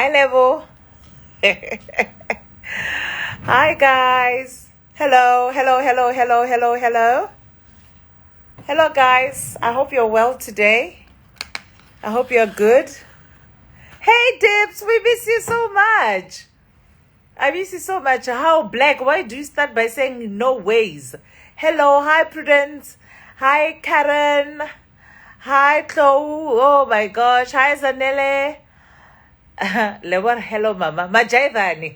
Hi, Level. Hi, guys. Hello, hello, hello, hello, hello, hello. Hello, guys. I hope you're well today. I hope you're good. Hey, Dips, we miss you so much. I miss you so much. How black? Why do you start by saying no ways? Hello, hi, Prudence. Hi, Karen. Hi, Chloe. Oh my gosh. Hi, Zanele. Lewa, hello, Mama. Majaivani.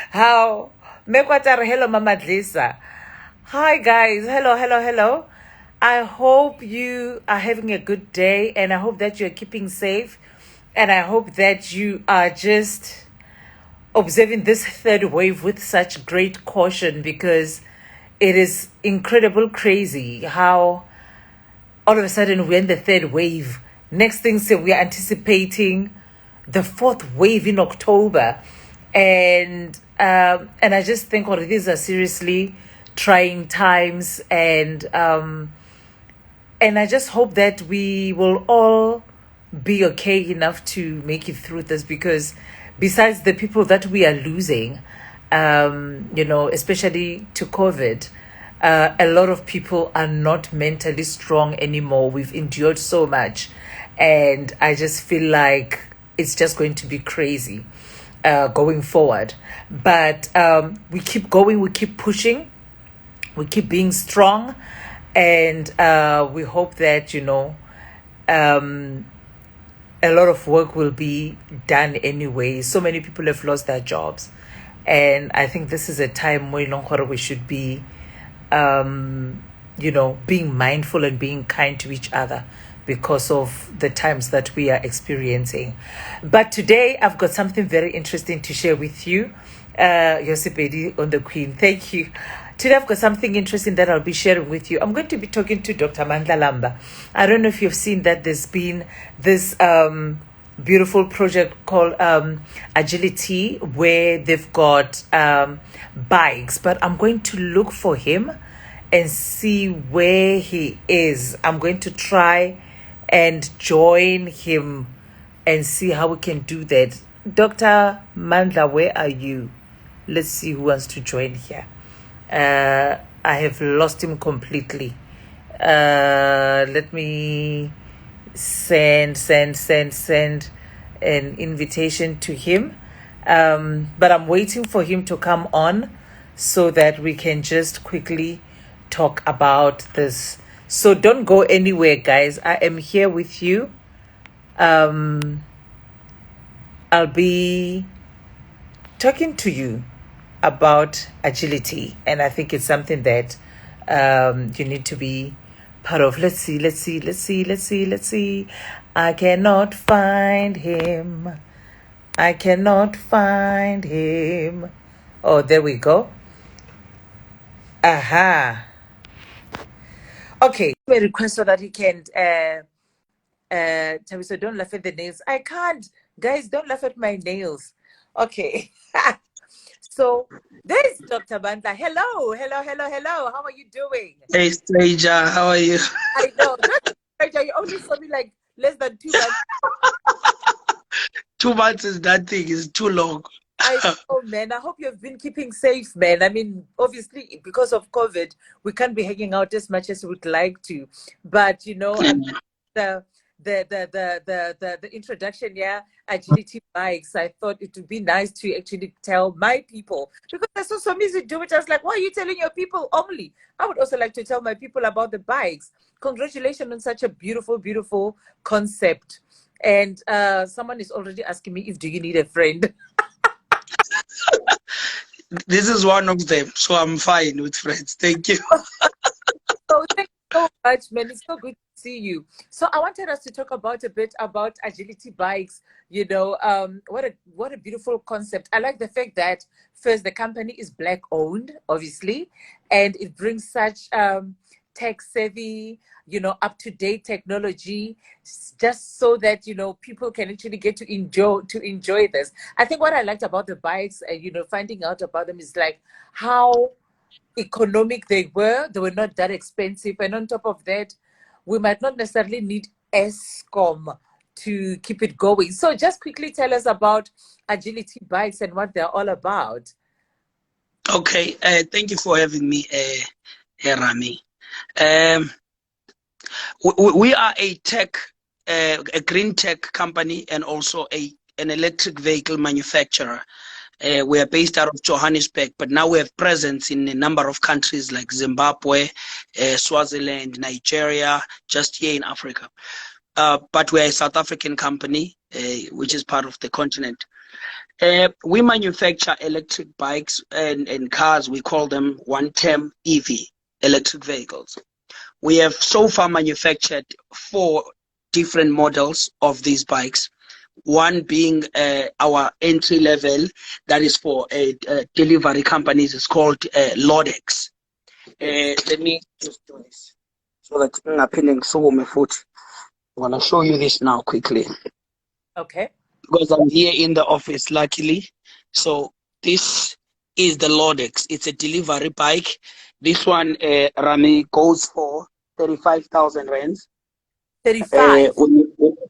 How? Mekwatara, hello, Mama Dlisa. Hi, guys. Hello, hello, hello. I hope you are having a good day and I hope that you're keeping safe. And I hope that you are just observing this third wave with such great caution because it is incredible crazy how all of a sudden we're in the third wave. Next thing, so we are anticipating the fourth wave in October. And I just think these are seriously trying times and I just hope that we will all be okay enough to make it through this because besides the people that we are losing, especially to COVID, a lot of people are not mentally strong anymore. We've endured so much. And I just feel like it's just going to be crazy going forward. But we keep going, we keep pushing, we keep being strong. And we hope that, a lot of work will be done anyway. So many people have lost their jobs. And I think this is a time where we should be, being mindful and being kind to each other because of the times that we are experiencing. But today I've got something very interesting to share with you. Yosipedi on the Queen. Thank you. Today I've got something interesting that I'll be sharing with you. I'm going to be talking to Dr. Mandla Lamba. I don't know if you've seen that there's been this beautiful project called Agilitee where they've got bikes, but I'm going to look for him and see where he is. I'm going to try and join him and see how we can do that. Dr. Mandla, where are you? Let's see who wants to join here. I have lost him completely. Let me send an invitation to him. But I'm waiting for him to come on so that we can just quickly talk about this. So don't go anywhere, guys. I am here with you. I'll be talking to you about agility, and I think it's something that you need to be part of. Let's see. I cannot find him. Oh, there we go. Aha. Okay. A request so that he can tell me, so don't laugh at the nails. I can't. Guys, don't laugh at my nails. Okay. So there's Dr. Mandla. Hello. How are you doing? Hey, stranger, how are you? I know. Stranger, you only saw me like less than 2 months. 2 months is nothing. It's too long. I know, man. I hope you've been keeping safe, man. I mean, obviously, because of COVID, we can't be hanging out as much as we'd like to. But the introduction, agility bikes. I thought it would be nice to actually tell my people because I saw some music do it. I was like, why are you telling your people only? I would also like to tell my people about the bikes. Congratulations on such a beautiful concept. And someone is already asking me if do you need a friend. This is one of them, so I'm fine with friends. Thank you. So thank you so much, man. It's so good to see you. So I wanted us to talk about a bit about agility bikes. What a beautiful concept. I like the fact that first the company is black owned, obviously, and it brings such tech savvy, up to date technology, just so that people can actually get to enjoy this. I think what I liked about the bikes, finding out about them is like how economic they were not that expensive, and on top of that we might not necessarily need ESCOM to keep it going. So just quickly tell us about Agilitee bikes and what they're all about. Okay, thank you for having me, Rami. Um, we are a green tech company, and also an electric vehicle manufacturer. We are based out of Johannesburg, but now we have presence in a number of countries like Zimbabwe, Swaziland, Nigeria, just here in Africa. But we are a South African company, which is part of the continent. We manufacture electric bikes and cars. We call them one-term EV, electric vehicles. We have so far manufactured 4 different models of these bikes. One being our entry level, that is for delivery companies. It's called Lodex. Let me just do this so that I'm not pinning so my foot. I want to show you this now quickly. Okay. Because I'm here in the office, luckily. So this is the Lodex. It's a delivery bike. This one, Rami, goes for 35,000 rands. 35.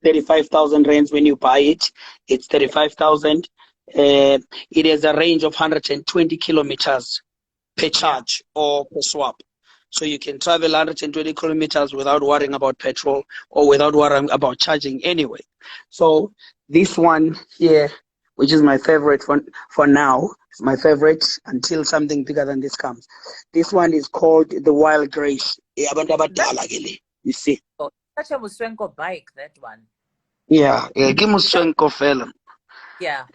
35,000 rands when you buy it. It's 35,000. It has a range of 120 kilometers per charge or per swap. So you can travel 120 kilometers without worrying about petrol or without worrying about charging anyway. So this one here, which is my favorite for now, it's my favorite until something bigger than this comes. This one is called the Wild Grace. You see? Oh, such a Muswenko bike, that one. Yeah, give me Swenko fella. Yeah.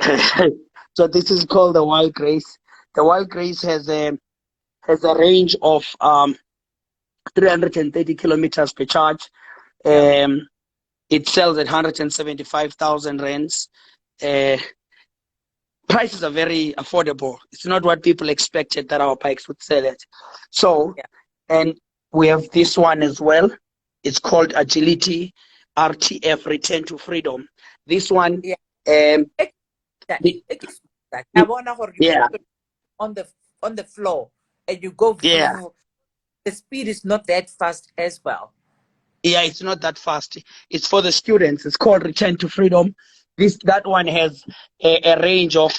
So this is called the Wild Grace. The Wild Grace has a range of 330 kilometers per charge. It sells at 175,000 rands. Prices are very affordable. It's not what people expected that our bikes would sell at. So, and we have this one as well. It's called Agilitee RTF Return to Freedom. This one, I want yeah, on the floor, and you go. yeah. The speed is not that fast as well. Yeah, it's not that fast. It's for the students. It's called Return to Freedom. That one has a range of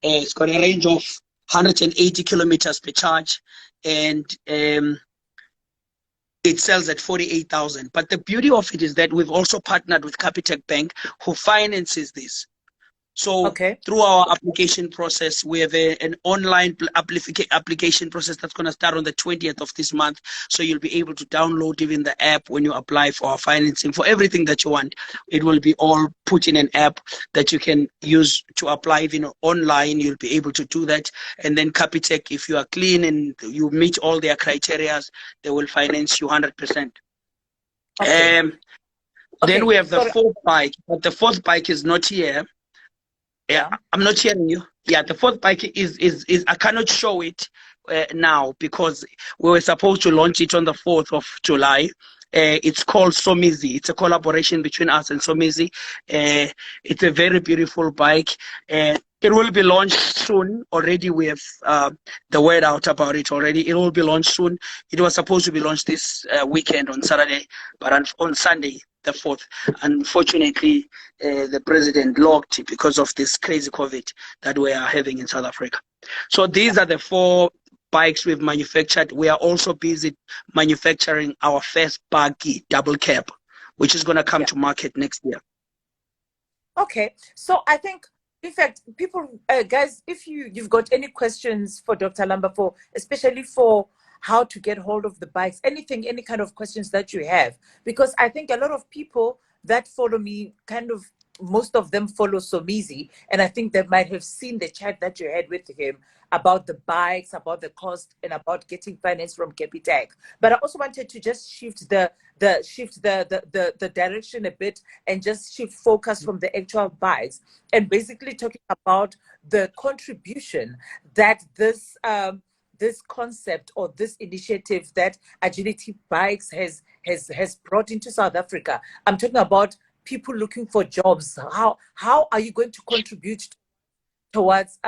it's got a range of 180 kilometers per charge, and it sells at 48,000. But the beauty of it is that we've also partnered with Capitec Bank, who finances this. So through our application process, we have an online application process that's going to start on the 20th of this month. So you'll be able to download even the app when you apply for our financing. For everything that you want, it will be all put in an app that you can use to apply even online. You'll be able to do that. And then Capitec, if you are clean and you meet all their criteria, they will finance you 100%. Then we have the 4th bike, but the 4th bike is not here. Yeah, I'm not hearing you. Yeah, the 4th bike is I cannot show it now because we were supposed to launch it on the 4th of July. It's called Somizi. It's a collaboration between us and Somizi. It's a very beautiful bike. It will be launched soon. Already we have the word out about it already. It will be launched soon. It was supposed to be launched this weekend on Saturday, but on Sunday, the 4th. Unfortunately, the president locked because of this crazy COVID that we are having in South Africa. So these are the 4 bikes we've manufactured. We are also busy manufacturing our first buggy double cab, which is going to come to market next year. Okay, so I think, in fact, people, guys, if you've got any questions for Dr. Lamba, especially for how to get hold of the bikes, any kind of questions that you have, because I think a lot of people that follow me, most of them follow Somizi, and I think they might have seen the chat that you had with him about the bikes, about the cost, and about getting finance from Capitec. But I also wanted to just shift the direction a bit and just shift focus from the actual bikes and basically talking about the contribution that this concept or this initiative that Agilitee Bikes has brought into South Africa. I'm talking about people looking for jobs. How are you going to contribute towards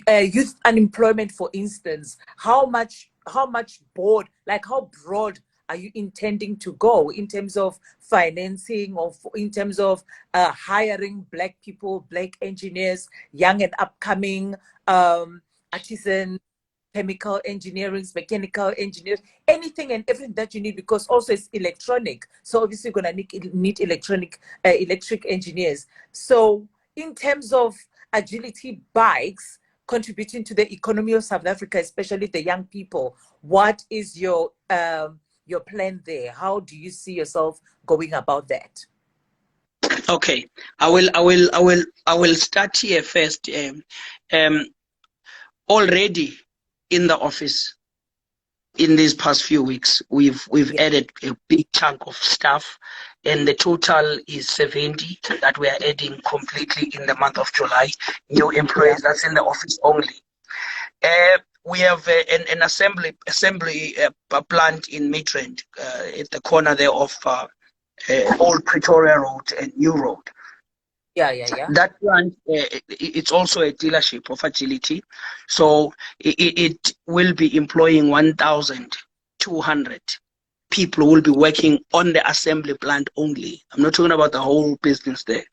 youth unemployment, for instance? How broad are you intending to go in terms of financing, or in terms of hiring Black people, Black engineers, young and upcoming artisans, chemical engineering, mechanical engineers, anything and everything that you need, because also it's electronic. So obviously you're going to need electric engineers. So in terms of Agilitee bikes contributing to the economy of South Africa, especially the young people, what is your plan there? How do you see yourself going about that? Okay, I will start here first. Already in the office in these past few weeks, we've added a big chunk of staff, and the total is 70 that we are adding completely in the month of July. New employees, that's in the office only. We have an assembly plant in Midrand, at the corner there of Old Pretoria Road and New Road. Yeah. That plant, it's also a dealership of Agilitee, so it will be employing 1,200 people who will be working on the assembly plant only. I'm not talking about the whole business there.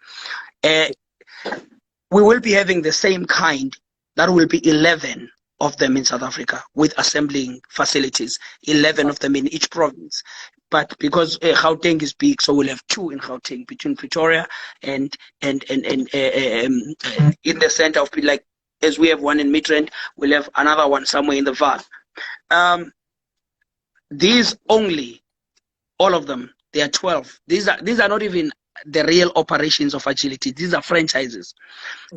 We will be having the same kind. That will be 11 of them in South Africa with assembling facilities, 11 of them in each province. But because Gauteng is big, so we'll have 2 in Gauteng, between Pretoria and in the center of, like, as we have one in Midrand, we'll have another one somewhere in the Vaal. These only, all of them, they are 12. These are not even the real operations of Agilitee. These are franchises.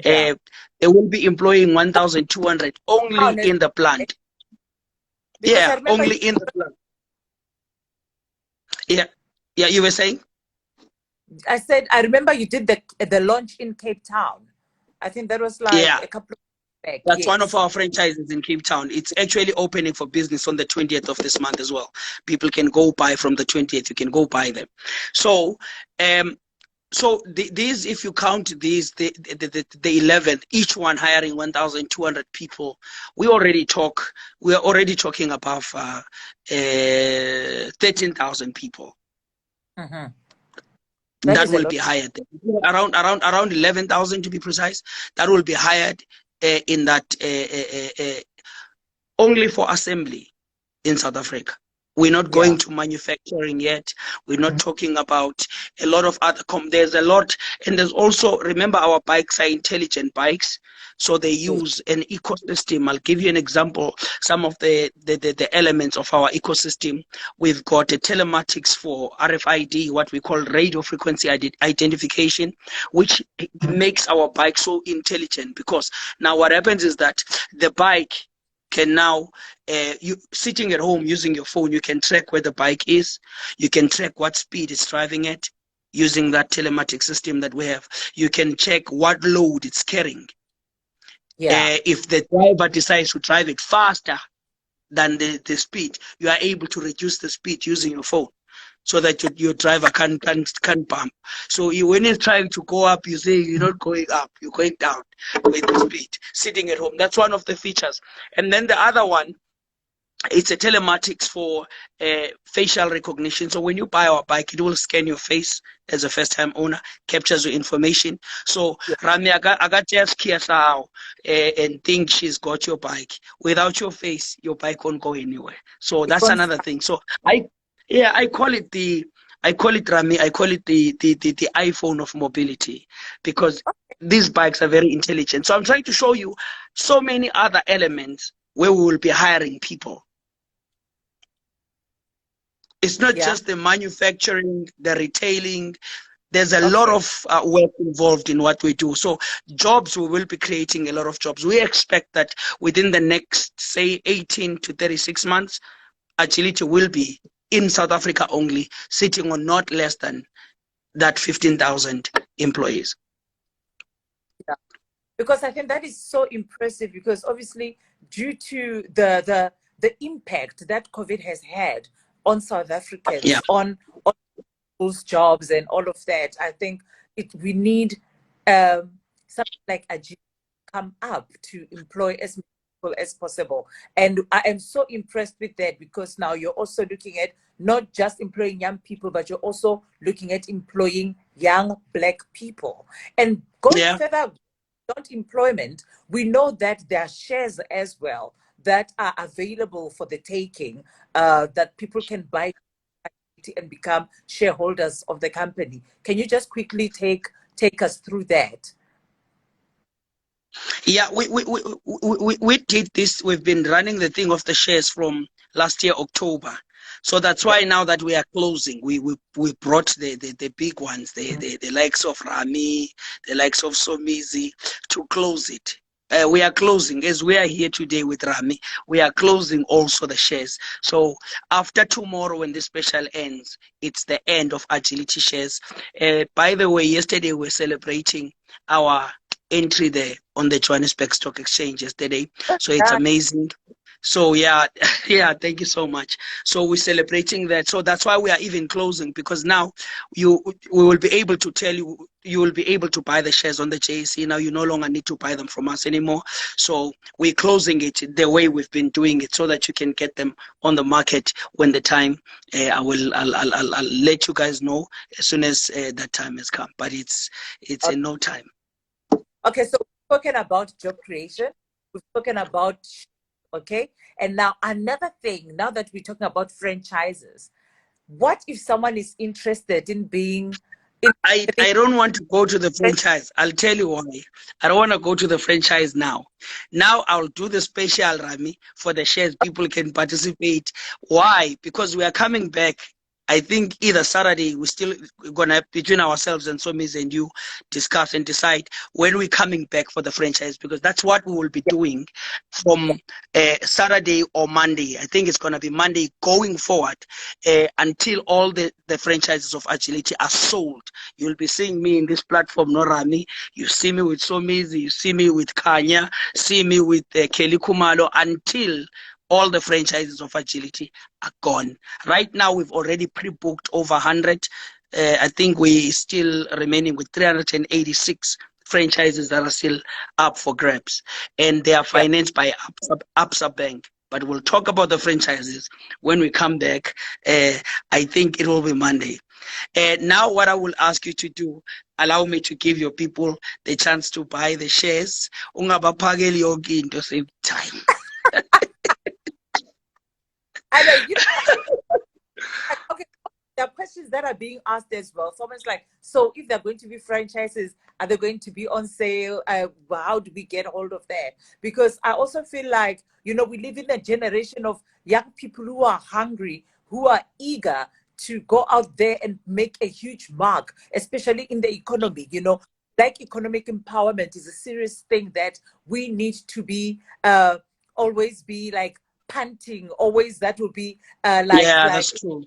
They will be employing 1,200 only in the plant. Because only in the plant. Yeah, you were saying? I said, I remember you did the launch in Cape Town. I think that was like a couple of back. That's one of our franchises in Cape Town. It's actually opening for business on the 20th of this month as well. People can go buy from the 20th. You can go buy them. So, these, if you count these, the 11, each one hiring 1,200 people, we are already talking about 13,000 people. Mm-hmm. That will be hired around 11,000 to be precise. That will be hired in that only for assembly in South Africa. We're not going to manufacturing yet. We're not talking about a lot of other. There's a lot, and there's also, remember, our bikes are intelligent bikes, so they use an ecosystem. I'll give you an example. Some of the elements of our ecosystem. We've got a telematics for RFID, what we call radio frequency identification, which makes our bike so intelligent, because now what happens is that the bike can now, you sitting at home using your phone, you can track where the bike is. You can track what speed it's driving at using that telematic system that we have. You can check what load it's carrying. If the driver decides to drive it faster than the speed, you are able to reduce the speed using your phone, so that your driver can bump. So when you're trying to go up, you say you're not going up, you're going down with the speed, sitting at home. That's one of the features. And then the other one, it's a telematics for facial recognition. So when you buy our bike, it will scan your face as a first-time owner, captures your information. So Rami, I got Jeff's Kia now and think she's got your bike. Without your face, your bike won't go anywhere. So that's another thing. So I call it Rami, I call it the iPhone of mobility, because these bikes are very intelligent. So I'm trying to show you so many other elements where we will be hiring people. It's not just the manufacturing, the retailing. There's a lot of work involved in what we do. So jobs, we will be creating a lot of jobs. We expect that within the next, say, 18 to 36 months, Agilitee will be in South Africa only, sitting on not less than that 15,000 employees. Yeah, because I think that is so impressive, because obviously due to the impact that COVID has had on South Africans, on those jobs and all of that, I think we need something like Agilitee come up to employ as many people as possible. And I am so impressed with that, because now you're also looking at not just employing young people, but you're also looking at employing young Black people. And going Yeah. further beyond employment, we know that there are shares as well that are available for the taking, that people can buy and become shareholders of the company. Can you just quickly take us through that? Yeah, we did this. We've been running the thing of the shares from last year, October. So that's why now that we are closing, we brought the big ones, the likes of Rami, the likes of Somizi, to close it. We are closing, as we are here today with Rami, we are closing also the shares. So after tomorrow, when the special ends, it's the end of Agilitee shares. By the way, yesterday we're celebrating our entry there on the Johannesburg Stock Exchange yesterday. So it's amazing. So yeah, yeah, thank you so much. So we're celebrating that. So that's why we are even closing, because now we will be able to tell you, you will be able to buy the shares on the JSE. Now you no longer need to buy them from us anymore. So we're closing it the way we've been doing it, so that you can get them on the market when the time. I'll let you guys know as soon as that time has come. But it's in no time. Okay, so we've spoken about job creation. We've spoken about, okay, and now another thing, now that we're talking about franchises, what if someone is interested in being I don't want to go to the franchise. I'll tell you why. I don't want to go to the franchise now. Now I'll do the special, Rami, for the shares. People can participate. Why? Because we are coming back. I think either Saturday we're still gonna, between ourselves and Somis and you, discuss and decide when we're coming back for the franchise, because that's what we will be doing from Saturday or Monday. I think it's gonna be Monday going forward, until all the franchises of Agilitee are sold. You'll be seeing me in this platform, no Rami. You see me with Somis, you see me with Kanya, see me with Kelly Kumalo, until all the franchises of Agilitee are gone. Right now, we've already pre-booked over 100. I think we still remaining with 386 franchises that are still up for grabs, and they are financed by Absa Bank. But we'll talk about the franchises when we come back. I think it will be Monday. Now, what I will ask you to do, allow me to give your people the chance to buy the shares. Ungabaphakeli yonke into save time. I know, okay, there are questions that are being asked as well. Someone's like, so if they're going to be franchises, are they going to be on sale? How do we get hold of that? Because I also feel like, we live in a generation of young people who are hungry, who are eager to go out there and make a huge mark, especially in the economy. Like economic empowerment is a serious thing that we need to be always be like panting, always that will be That's true.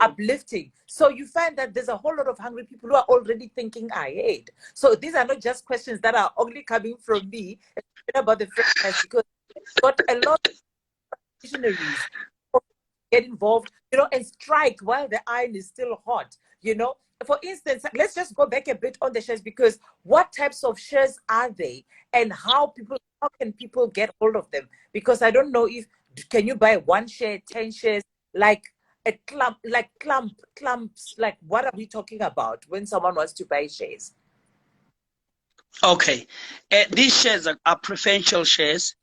uplifting. So you find that there's a whole lot of hungry people who are already thinking ahead. So these are not just questions that are only coming from me about the franchise, because we've got a lot of visionaries get involved, and strike while the iron is still hot. For instance, let's just go back a bit on the shares, because what types of shares are they, and how can people get hold of them? Because I don't know if can you buy 1 share, 10 shares, like a clumps, like what are we talking about when someone wants to buy shares? Okay, these shares are preferential shares.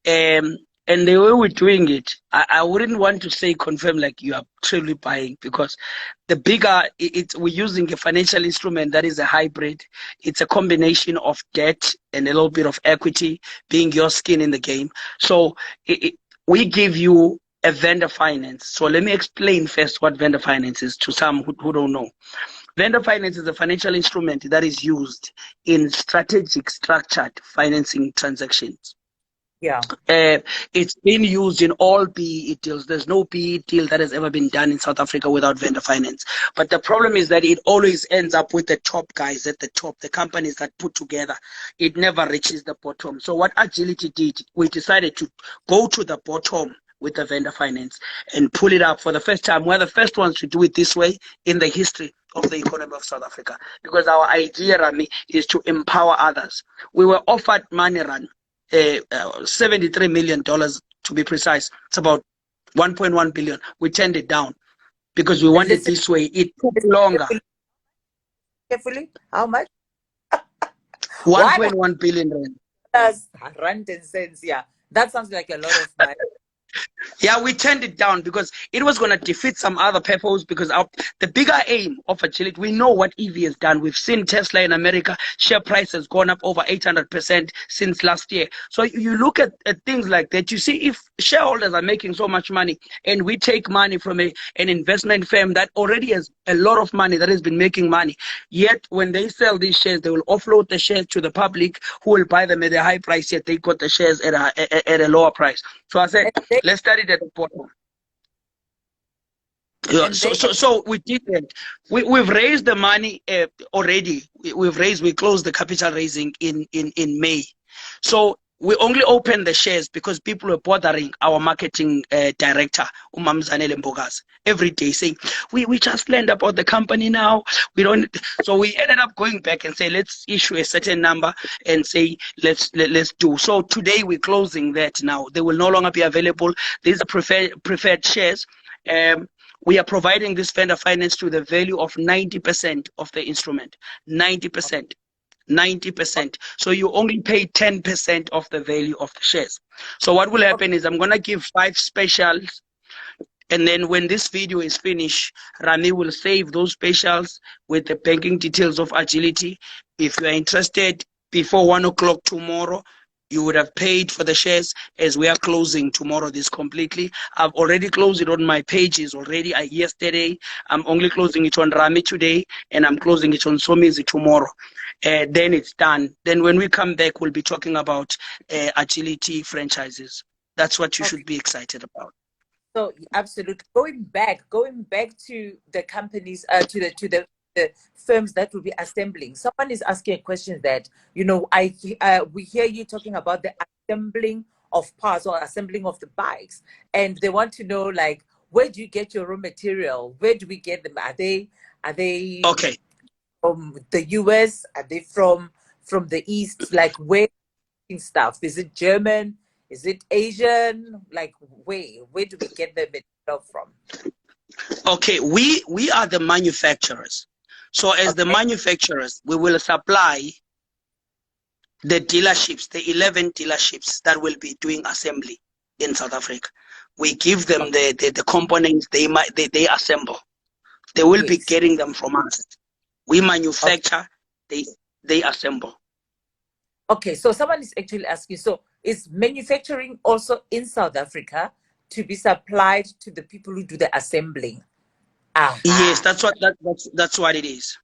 And the way we're doing it, I wouldn't want to say confirm like you are truly buying, because the bigger we're using a financial instrument that is a hybrid. It's a combination of debt and a little bit of equity, being your skin in the game. So we give you a vendor finance. So let me explain first what vendor finance is to some who don't know. Vendor finance is a financial instrument that is used in strategic structured financing transactions. Yeah. It's been used in all BEE deals. There's no BEE deal that has ever been done in South Africa without vendor finance. But the problem is that it always ends up with the top guys at the top, the companies that put together. It never reaches the bottom. So what Agilitee did, we decided to go to the bottom with the vendor finance and pull it up for the first time. We're the first ones to do it this way in the history of the economy of South Africa, because our idea, Rami, is to empower others. We were offered money run $73 million to be precise. It's about 1.1 billion. We turned it down because we wanted Listen, this way. It took listen longer. carefully. How much? 1.1 billion rand. Rand and cents. Yeah, that sounds like a lot of money. Yeah, we turned it down because it was going to defeat some other purpose. Because the bigger aim of Agilitee, we know what EV has done. We've seen Tesla in America, share price has gone up over 800% since last year. So you look at things like that, you see if shareholders are making so much money and we take money from an investment firm that already has a lot of money, that has been making money, yet when they sell these shares, they will offload the shares to the public who will buy them at a high price, yet they got the shares at a lower price. So I said, let's start it at the bottom. Yeah, so we did that. We've raised the money already. We closed the capital raising in May. So we only opened the shares because people were bothering our marketing director, Umamzanele Mbogas, every day saying, we just learned about the company now. We don't. So we ended up going back and say, let's issue a certain number and say, let's do. So today we're closing that now. They will no longer be available. These are preferred shares. We are providing this vendor finance to the value of 90% of the instrument. 90%. 90%. So you only pay 10% of the value of the shares. So what will happen is I'm going to give 5 specials. And then when this video is finished, Rami will save those specials with the banking details of Agilitee. If you are interested before 1 o'clock tomorrow, you would have paid for the shares, as we are closing tomorrow this completely. I've already closed it on my pages already yesterday. I'm only closing it on Rami today, and I'm closing it on Somizi tomorrow. Then it's done. Then when we come back, we'll be talking about Agilitee franchises. That's what you should be excited about. So absolutely, going back to the companies, to the firms that will be assembling. Someone is asking a question that, we hear you talking about the assembling of parts or assembling of the bikes, and they want to know, like, where do you get your raw material? Where do we get them? Are they okay from the US? Are they from the East? Like, where stuff? Is it German? Is it Asian? Like, where do we get the material from? Okay, we are the manufacturers. So as the manufacturers, we will supply the dealerships, the 11 dealerships that will be doing assembly in South Africa. We give them the components they assemble. They will be getting them from us. We manufacture, they assemble. Okay, so someone is actually asking, so is manufacturing also in South Africa to be supplied to the people who do the assembling? Yes, that's what it is.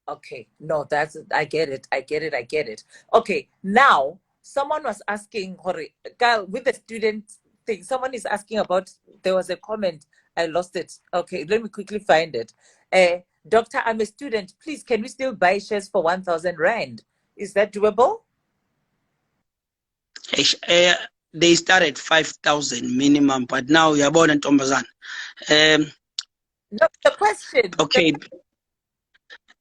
Okay, no, I get it. Okay, now someone was asking, with the student thing, someone is asking about, there was a comment, I lost it. Okay, let me quickly find it. Doctor, I'm a student. Please, can we still buy shares for 1,000 Rand? Is that doable? They start at 5,000 minimum, but now you're born in Tombazan. No, the question. Okay.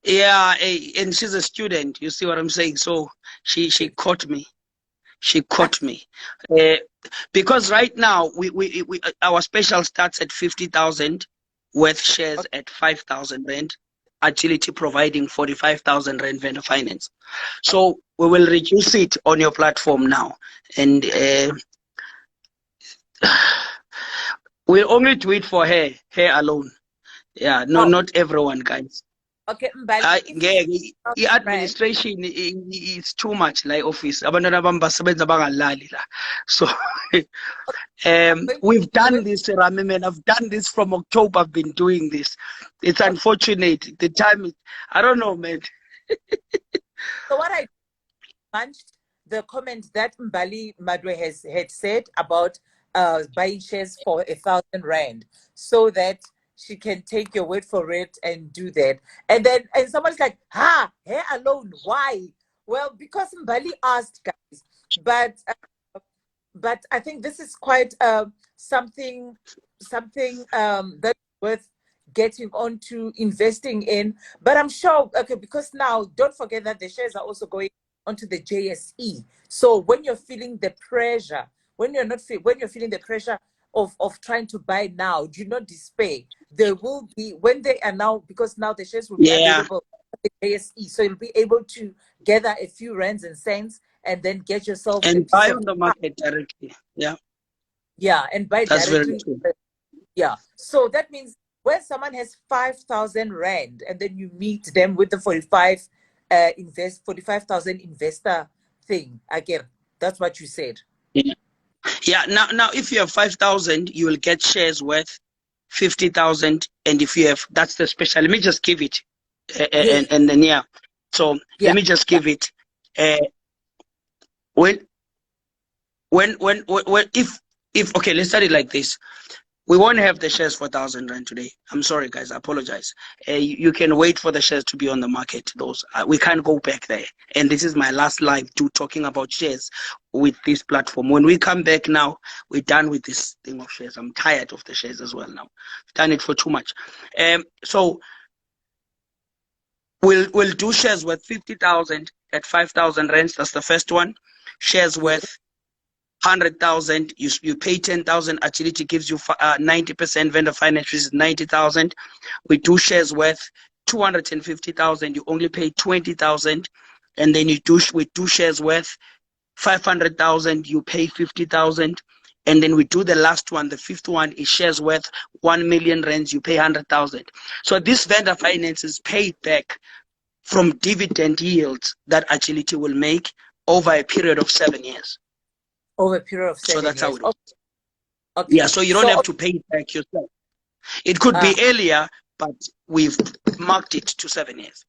Yeah, and she's a student. You see what I'm saying? So she caught me. She caught me. Because right now we our special starts at 50,000 worth shares at 5,000 Rand. Agilitee providing 45,000 Rand vendor finance. So we will reduce it on your platform now, and we'll only do it for her alone. Yeah, no, not everyone, guys. Okay, administration is too much like office. So we've done this, Rami, man. I've done this from October. I've been doing this. It's unfortunate. The time is, I don't know, man. So what I punched the comment that Mbali Madwe had said about buying shares for 1,000 Rand, so that she can take your word for it and do that. And someone's like, her alone, why? Well, because Mbali asked, guys. But I think this is quite something that's worth getting onto investing in. But I'm sure, okay, because now don't forget that the shares are also going onto the JSE. So when you're feeling the pressure, when you're feeling the pressure of trying to buy now, do not despair. There will be, when they are now, because now the shares will be Yeah, available at the JSE, so you'll be able to gather a few rands and cents and then get yourself a and piece buy of on the market directly. Yeah, yeah, and buy that's very directly. true. Yeah. So that means when someone has 5,000 rand and then you meet them with the 45,000 investor thing again, that's what you said. Yeah. Yeah. Now, if you have 5,000, you will get shares worth 50,000, and if you have, that's the special. Let me just give it, Yes. and then yeah. So Yeah. let me just Yeah. give it. Uh, when if okay, let's start it like this. We won't have the shares for 1,000 rand today. I'm sorry, guys. I apologize. You can wait for the shares to be on the market. Those we can't go back there. And this is my last live to talking about shares with this platform. When we come back now, we're done with this thing of shares. I'm tired of the shares as well now. I've done it for too much. So we'll do shares worth 50,000 at 5,000 rands. That's the first one. Shares Yeah. worth 100,000, you pay 10,000. Agilitee gives you 90% vendor finance, which is 90,000. We do shares worth 250,000, you only pay 20,000. And then we do shares worth 500,000, you pay 50,000. And then we do the last one, the fifth one is shares worth 1 million rands, you pay 100,000. So this vendor finance is paid back from dividend yields that Agilitee will make over a period of 7 years. Over a period of So 7 that's how years. it works. Yeah, Okay. so you don't So have to pay it back yourself. It could be earlier, but we've marked it to 7 years.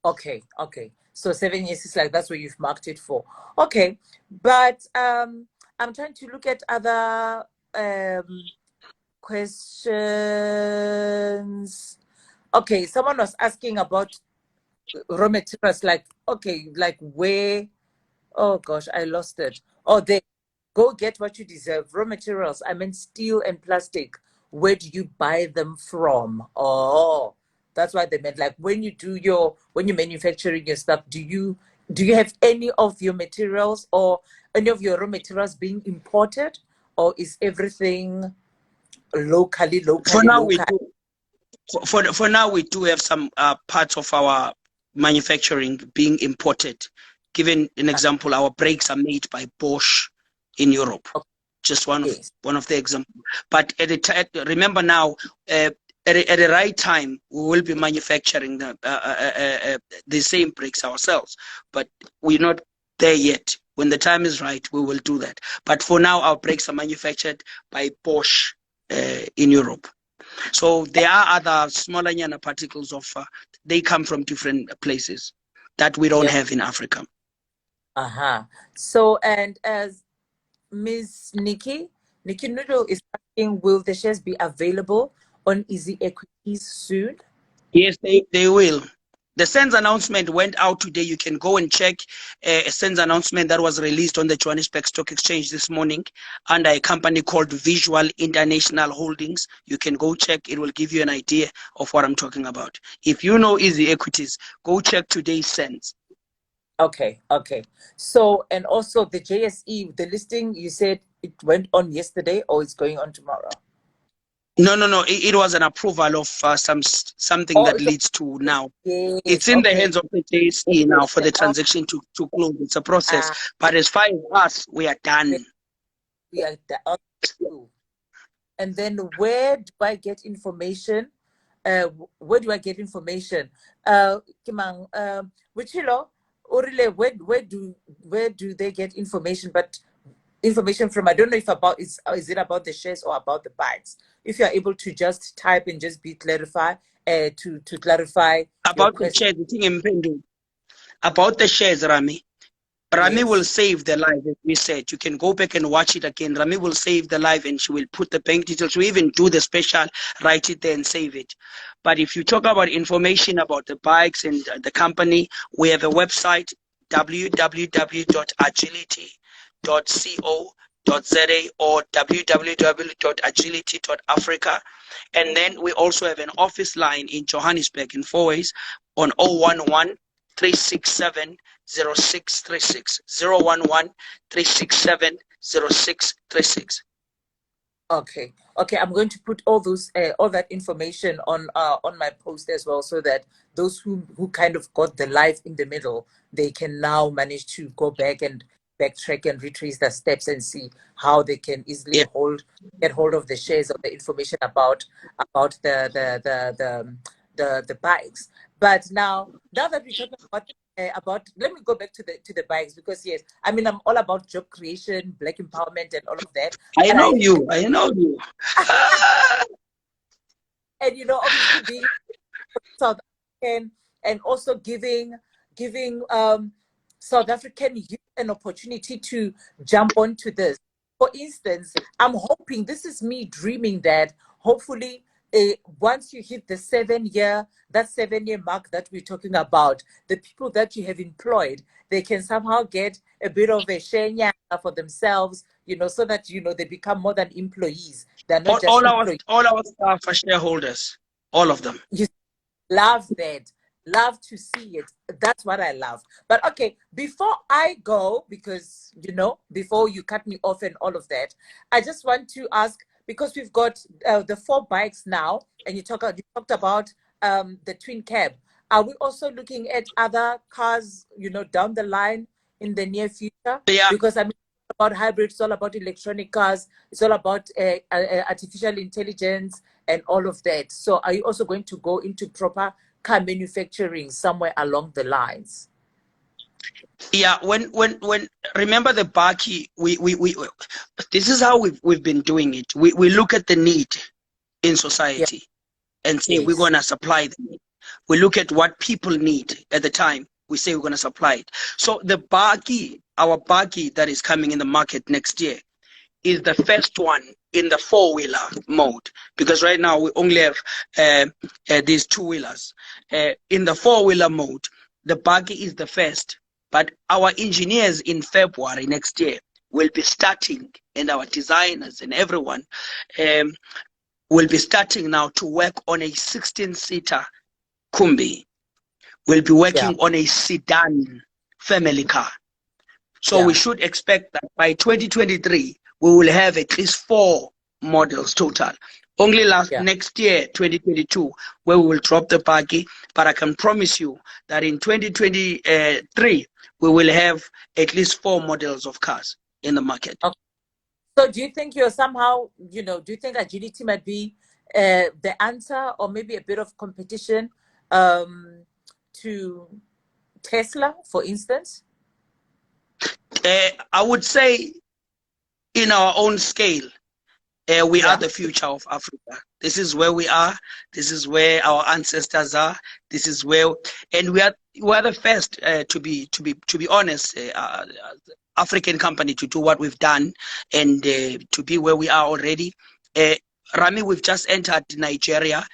okay. Okay. So 7 years is like that's what you've marked it for. Okay. But I'm trying to look at other questions. Okay, someone was asking about raw materials, like, okay, like where, oh gosh, I lost it. Oh, they go get what you deserve. Raw materials, I mean steel and plastic. Where do you buy them from? Oh, that's what they meant. Like when you're manufacturing your stuff, do you have any of your materials or any of your raw materials being imported? Or is everything locally, For locally, now, we local? do. For now, we do have some parts of our manufacturing being imported. Given an example, our brakes are made by Bosch in Europe. Okay. Just one Yes. of the examples. But remember now, at the right time, we will be manufacturing the same brakes ourselves. But we're not there yet. When the time is right, we will do that. But for now, our brakes are manufactured by Bosch in Europe. So there are other smaller particles of they come from different places that we don't Yeah. have in Africa. Uh-huh. So, and as Ms. Nikki Noodle is asking, will the shares be available on Easy Equities soon? Yes, they will. The SENS announcement went out today. You can go and check a SENS announcement that was released on the Johannesburg Stock Exchange this morning under a company called Visual International Holdings. You can go check. It will give you an idea of what I'm talking about. If you know Easy Equities, go check today's SENS. Okay, okay. So, and also the JSE, the listing, you said it went on yesterday or it's going on tomorrow? No. It was an approval of something Oh, that leads to now. It's yes, in the okay. hands of the JSE now for the transaction to close. It's a process. But as far as us, we are done. We are and then where do I get information? Where do I get information? Kimang, Wichilo, Orile, where do they get information? But information from, I don't know if about is it about the shares or about the bikes? If you're able to just type and just be clarified to clarify your About the question. shares, the thing in about the shares, Rami. Rami will Yes. save the live, as we said. You can go back and watch it again. Rami will save the live and she will put the bank details. We even do the special, write it there and save it. But if you talk about information about the bikes and the company, we have a website, www.agilitee.co.za or www.agilitee.africa. And then we also have an office line in Johannesburg in Fourways on 011 367 0636. 011 367 0636. Okay. Okay. I'm going to put all those all that information on my post as well, so that those who kind of got the life in the middle, they can now manage to go back and backtrack and retrace their steps and see how they can easily Yeah. get hold of the shares of the information about the bikes. But now that we're talking about, let me go back to the bikes, because yes, I mean, I'm all about job creation, black empowerment, and all of that. I But know I think, you. I know you. Ah, and obviously being South African, and also giving South African youth an opportunity to jump onto this. For instance, I'm hoping, this is me dreaming, that hopefully once you hit the 7 year, that 7 year mark that we're talking about, the people that you have employed, they can somehow get a bit of a share for themselves, so that they become more than employees. They're not just employees. all our staff are shareholders. All of them. You love that. Love to see it. That's what I love. But okay, before I go, because before you cut me off and all of that, I just want to ask, because we've got the 4 bikes now, and you talked about the twin cab. Are we also looking at other cars, down the line in the near future? Yeah. Because I mean, it's all about hybrid, it's all about electronic cars, it's all about artificial intelligence and all of that. So are you also going to go into proper car manufacturing somewhere along the lines? Yeah, when remember the Baki, we this is how we've been doing it. We look at the need in Yeah. society and say we're Yes. gonna supply them. We look at what people need at the time. We say we're gonna supply it. So the Baki, our Baki that is coming in the market next year, is the first one in the 4-wheeler mode, because right now we only have these 2-wheelers. In the 4-wheeler mode, the Buggy is the first, but our engineers in February next year will be starting, and our designers and everyone will be starting now to work on a 16-seater Kumbi. We'll be Yeah. working on a sedan family car. So we should expect that by 2023, we will have at least 4 models total. Only next year, 2022, where we will drop the Buggy. But I can promise you that in 2023, we will have at least 4 models of cars in the market. Okay. So do you think you're somehow, do you think Agilitee might be the answer, or maybe a bit of competition to Tesla, for instance? I would say in our own scale, we are the future of Africa. This is where we are. This is where our ancestors are. This is where, and we are the first to be honest, African company to do what we've done, and to be where we are already. Rami, we've just entered Nigeria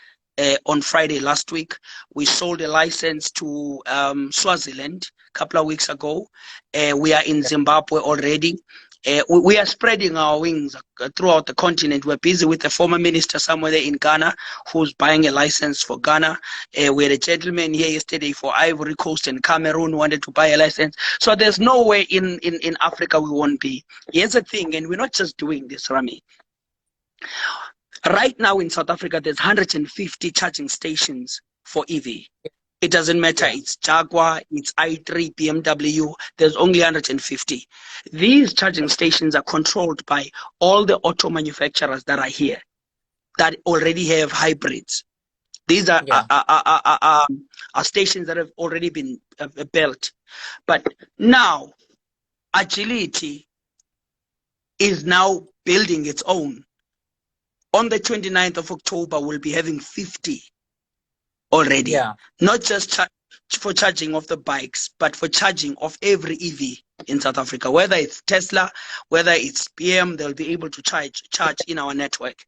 on Friday last week. We sold a license to Swaziland a couple of weeks ago. We are in Zimbabwe already. We are spreading our wings throughout the continent. We're busy with the former minister somewhere there in Ghana who's buying a license for Ghana. We had a gentleman here yesterday for Ivory Coast and Cameroon who wanted to buy a license. So there's no way in Africa we won't be. Here's the thing, and we're not just doing this, Rami. Right now in South Africa, there's 150 charging stations for EV. It doesn't matter. It's Jaguar, it's i3, BMW. There's only 150. These charging stations are controlled by all the auto manufacturers that are here that already have hybrids. These are stations that have already been built. But now, Agilitee is now building its own. On the 29th of October, we'll be having 50 already. Not just for charging of the bikes, but for charging of every EV in South Africa. Whether it's Tesla, whether it's PM, they'll be able to charge in our network.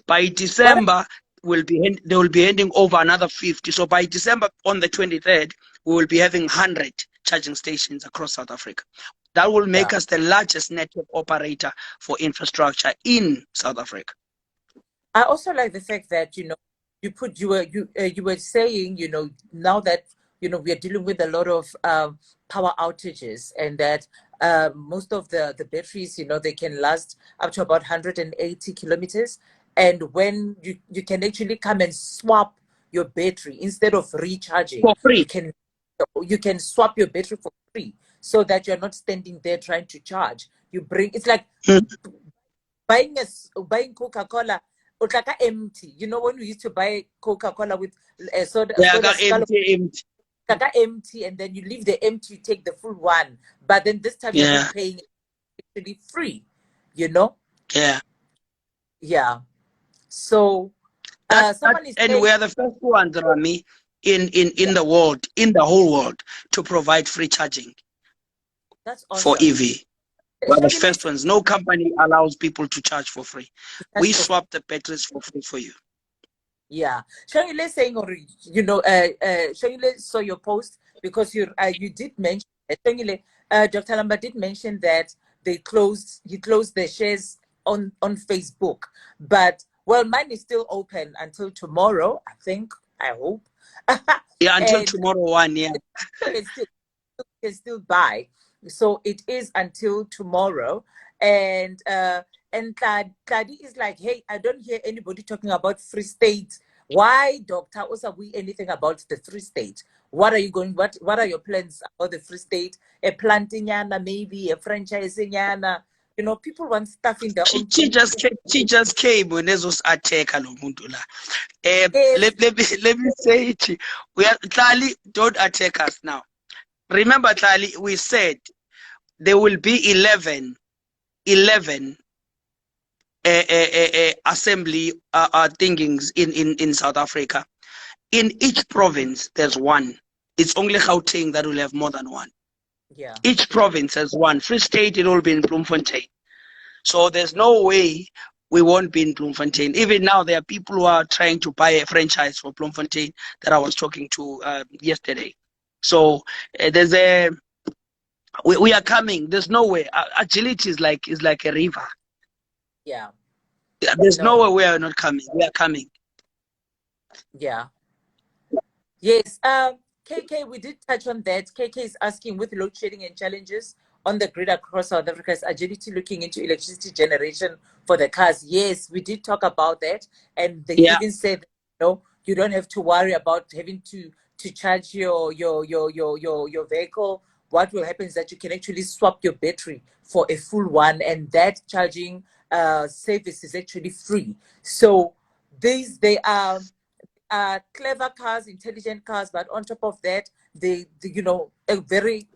By December, they will be handing over another 50. So by December, on the 23rd, we will be having 100 charging stations across South Africa. That will make us the largest network operator for infrastructure in South Africa. I also like the fact that you were saying, now that we are dealing with a lot of power outages, and that most of the batteries, they can last up to about 180 kilometers. And when you can actually come and swap your battery instead of recharging, For free. you can swap your battery for free, so that you're not standing there trying to charge. It's like Mm. buying Coca-Cola empty. When we used to buy Coca-Cola with a Yeah, I soda got skull, empty. empty, and then you leave the empty, you take the full one. But then this time you're Yeah, not paying, actually free, you know? yeah. Yeah. So That, someone is and saying we are the first ones, Rami, in yeah, the world, in the whole world, to provide free charging that's for awesome. EV. We're the Shall we first listen? ones. No company allows people to charge for free. That's We for swap the batteries for free for you. Yeah, Shangile saying, or Shangile saw your post because you did mention Shangile, Dr. Lamba did mention that he closed the shares on Facebook, but well, mine is still open until tomorrow, I think, I hope, Yeah, until and tomorrow one. Yeah, can still can still buy. So it is until tomorrow. And Clady is like, hey, I don't hear anybody talking about Free State. Why, Doctor? Also, we anything about the Free State? What are you going? What are your plans about the Free State? A planting yana, maybe a franchising yana. People want stuff in their own she community. just came when those attack muntu la. Yes, Let me say it. We are Tlali, don't attack us now. Remember, Tlali, we said there will be 11 assembly thinkings in South Africa. In each province, there's one. It's only Gauteng that will have more than one. yeah, Each province has one. Free State, it will be in Bloemfontein. So there's no way we won't be in Bloemfontein. Even now, there are people who are trying to buy a franchise for Bloemfontein that I was talking to yesterday. So we are coming. There's no way. Agility is like a river. yeah. There's no No, way we are not coming. We are coming. yeah. Yes, KK, we did touch on that. KK is asking, with load shedding and challenges on the grid across South Africa, is Agility looking into electricity generation for the cars? Yes, we did talk about that, and they Yeah, even said, you don't have to worry about having to charge your vehicle. What will happen is that you can actually swap your battery for a full one, and that charging service is actually free. So they are clever cars, intelligent cars, but on top of that, a very,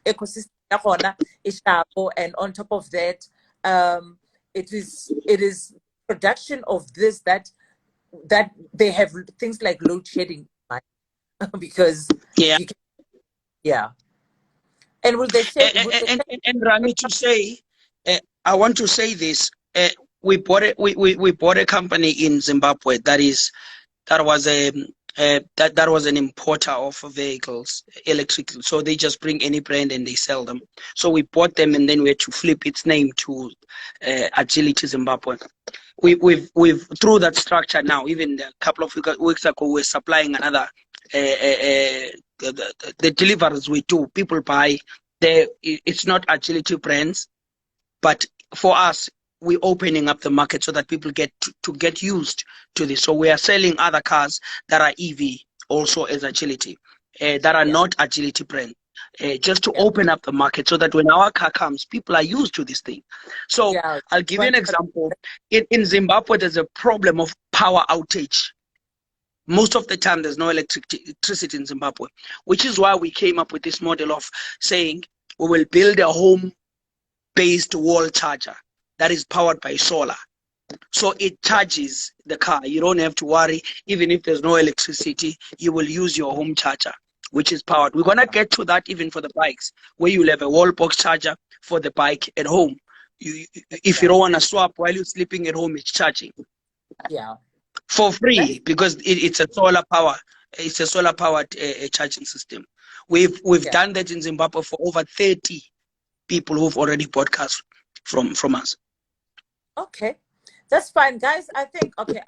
ecosystem is sharp, and on top of that, it is production of this that they have things like load shedding, right? Because yeah. you can, yeah. And will they share? Will they And Rami, to say, I want to say this. We bought a company in Zimbabwe that was an importer of vehicles, electric. So they just bring any brand and they sell them. So we bought them, and then we had to flip its name to Agilitee Zimbabwe. We've through that structure now. Even a couple of weeks ago, we're supplying another. The deliveries we do, people buy. It's not Agility brands, but for us, we're opening up the market so that people get to get used to this. So we are selling other cars that are EV also as Agility, that are yeah, not Agility brand, just to yeah, open up the market so that when our car comes, people are used to this thing. So yeah. I'll give you an example. In Zimbabwe, there's a problem of power outage. Most of the time, there's no electricity in Zimbabwe, which is why we came up with this model of saying we will build a home-based wall charger that is powered by solar. So it charges the car. You don't have to worry. Even if there's no electricity, you will use your home charger, which is powered. We're going to get to that even for the bikes, where you'll have a wall box charger for the bike at home. If you Yeah, don't want to swap while you're sleeping at home, it's charging yeah. for That's free because it's a solar power. It's a solar powered charging system. We've yeah. done that in Zimbabwe for over 30 people who've already bought cars from us. Okay, that's fine, guys. I think okay.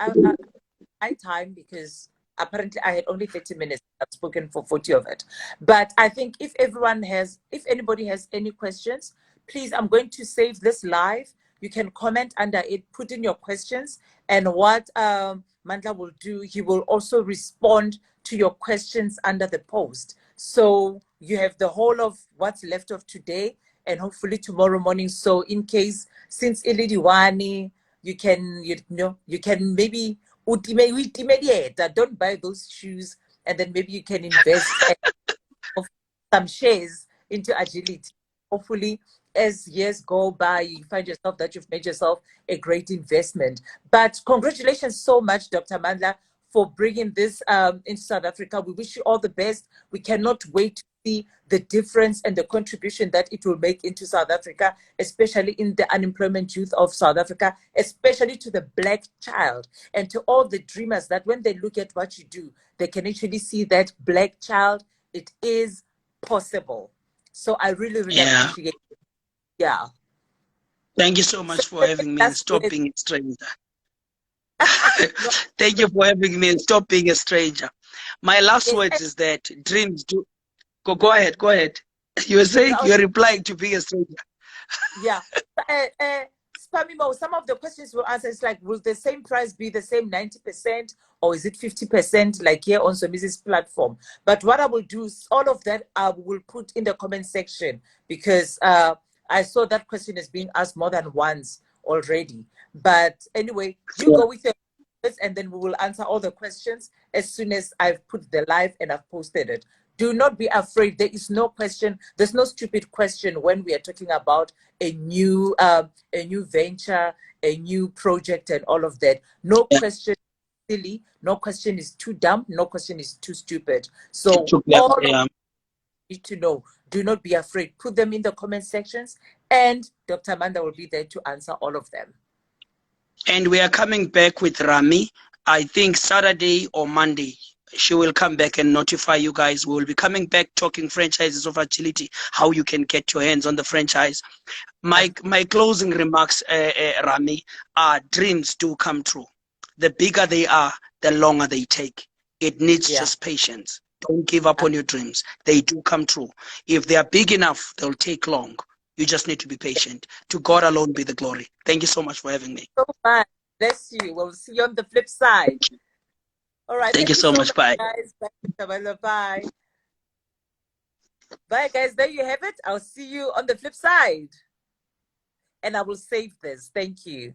My time, because apparently I had only 30 minutes. I've spoken for 40 of it. But I think if anybody has any questions, please, I'm going to save this live. You can comment under it, put in your questions, and what Mandla will do, he will also respond to your questions under the post. So you have the whole of what's left of today and hopefully tomorrow morning. So in case, since Ilidiwani, you can maybe don't buy those shoes, and then maybe you can invest some shares into Agilitee. Hopefully, as years go by, you find yourself that you've made yourself a great investment. But congratulations so much, Dr. Mandla, for bringing this into South Africa. We wish you all the best. We cannot wait to see the difference and the contribution that it will make into South Africa, especially in the unemployment youth of South Africa, especially to the Black child and to all the dreamers that when they look at what you do, they can actually see that Black child, it is possible. So I really, really appreciate it. Yeah. Thank you so much for having me and stop being a stranger. No. Thank you for having me and stop being a stranger. My last words is that dreams do. Go ahead. You were saying you're replying to being a stranger. Yeah. Spamimo, some of the questions we'll answer is like, will the same price be the same 90% or is it 50% like here on Somizi's platform? But what I will do is all of that I will put in the comment section because I saw that question is being asked more than once already. But anyway, you go with your questions and then we will answer all the questions as soon as I've put the live and I've posted it. Do not be afraid. There is no question. There's no stupid question when we are talking about a new venture, a new project, and all of that. No question is silly. No question is too dumb. No question is too stupid. So all of you need to know. Do not be afraid. Put them in the comment sections, and Dr. Amanda will be there to answer all of them. And we are coming back with Rami. I think Saturday or Monday. She will come back and notify you guys. We will be coming back talking franchises of Agilitee, how you can get your hands on the franchise. My closing remarks, Rami, are dreams do come true. The bigger they are, the longer they take. It needs just patience. Don't give up on your dreams. They do come true. If they are big enough, they'll take long. You just need to be patient. To God alone be the glory. Thank you so much for having me. So much. Bless you. We'll see you on the flip side. All right. Thank you so much. Bye. Guys. Bye. Bye, guys. There you have it. I'll see you on the flip side. And I will save this. Thank you.